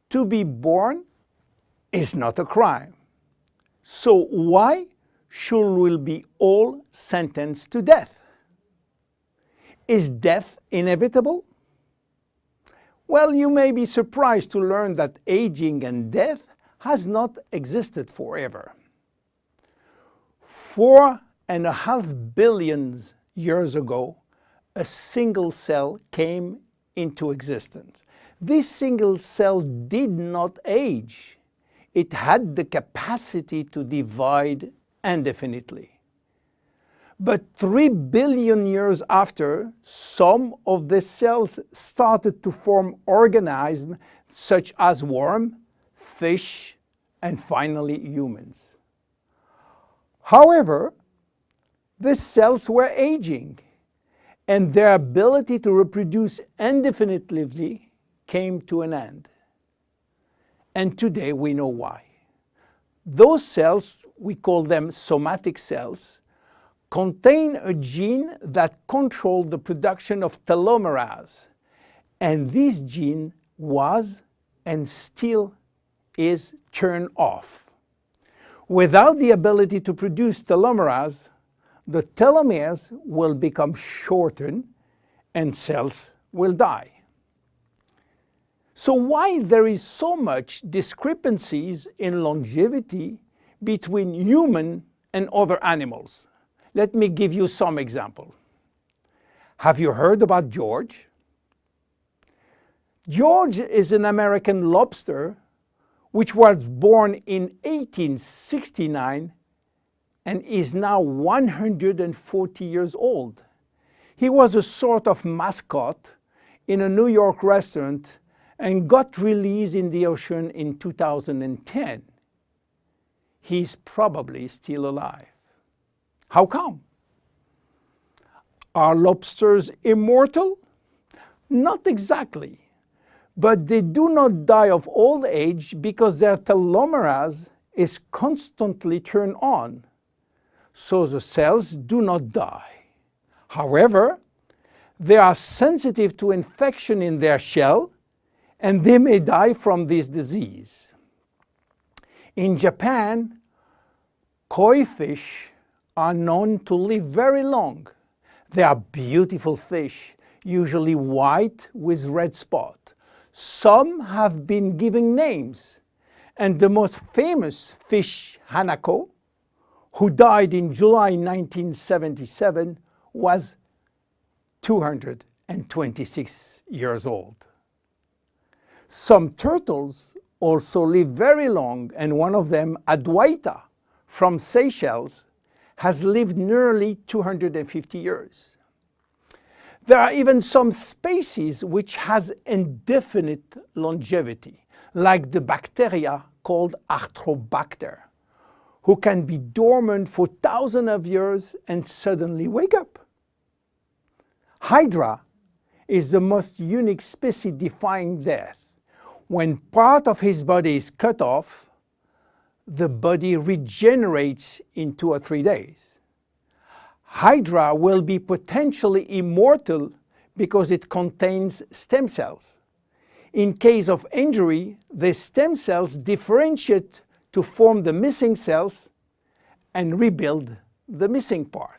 To be born is not a crime. So why should we be all sentenced to death? Is death inevitable? Well, you may be surprised to learn that aging and death has not existed forever. 4.5 billion years ago, a single cell came into existence. This single cell did not age. It had the capacity to divide indefinitely. But 3 billion years after, some of the cells started to form organisms such as worms, fish, and finally humans. However, the cells were aging, and their ability to reproduce indefinitely came to an end. And today we know why. Those cells, we call them somatic cells, contain a gene that controls the production of telomerase. And this gene was and still is turned off. Without the ability to produce telomerase, the telomeres will become shortened and cells will die. So why there is so much discrepancies in longevity between human and other animals? Let me give you some examples. Have you heard about George? George is an American lobster which was born in 1869 and is now 140 years old. He was a sort of mascot in a New York restaurant and got released in the ocean in 2010. He's probably still alive. How come? Are lobsters immortal? Not exactly, but they do not die of old age because their telomerase is constantly turned on, so the cells do not die. However, they are sensitive to infection in their shell, and they may die from this disease. In Japan, koi fish are known to live very long. They are beautiful fish, usually white with red spot. Some have been given names, and the most famous fish, Hanako, who died in July 1977, was 226 years old. Some turtles also live very long, and one of them, Adwaita, from Seychelles, has lived nearly 250 years. There are even some species which has indefinite longevity, like the bacteria called Arthrobacter, who can be dormant for thousands of years and suddenly wake up. Hydra is the most unique species defying death. When part of his body is cut off, the body regenerates in 2 or 3 days. Hydra will be potentially immortal because it contains stem cells. In case of injury, the stem cells differentiate to form the missing cells and rebuild the missing part.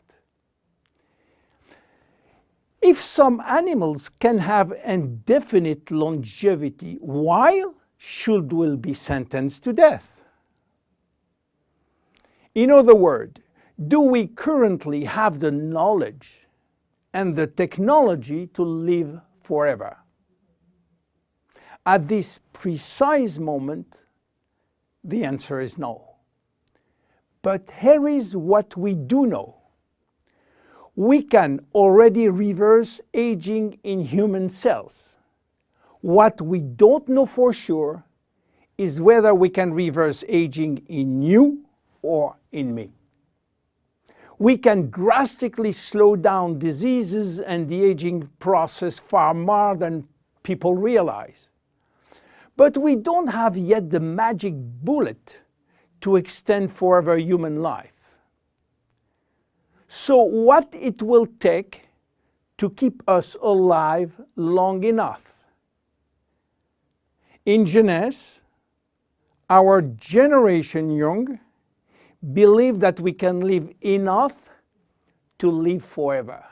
If some animals can have indefinite longevity, why should we be sentenced to death? In other words, do we currently have the knowledge and the technology to live forever? At this precise moment, the answer is no. But here is what we do know. We can already reverse aging in human cells. What we don't know for sure is whether we can reverse aging in you or in me. We can drastically slow down diseases and the aging process far more than people realize. But we don't have yet the magic bullet to extend forever human life. So what it will take to keep us alive long enough? In Jeunesse, our generation young believe that we can live enough to live forever,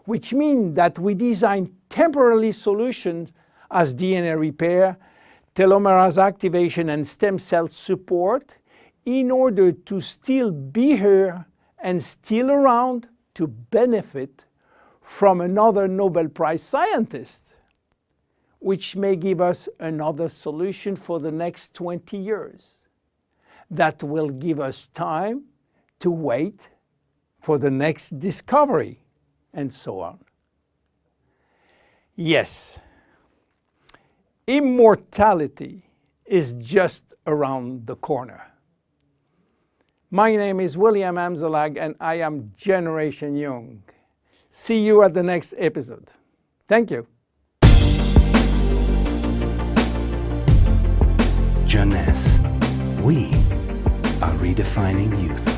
which means that we design temporary solutions as DNA repair, telomerase activation, and stem cell support in order to still be here and still around to benefit from another Nobel Prize scientist, which may give us another solution for the next 20 years. That will give us time to wait for the next discovery, and so on. Yes, immortality is just around the corner. My name is William Amzalag, and I am Generation Young. See you at the next episode. Thank you. Jeunesse. We are redefining youth.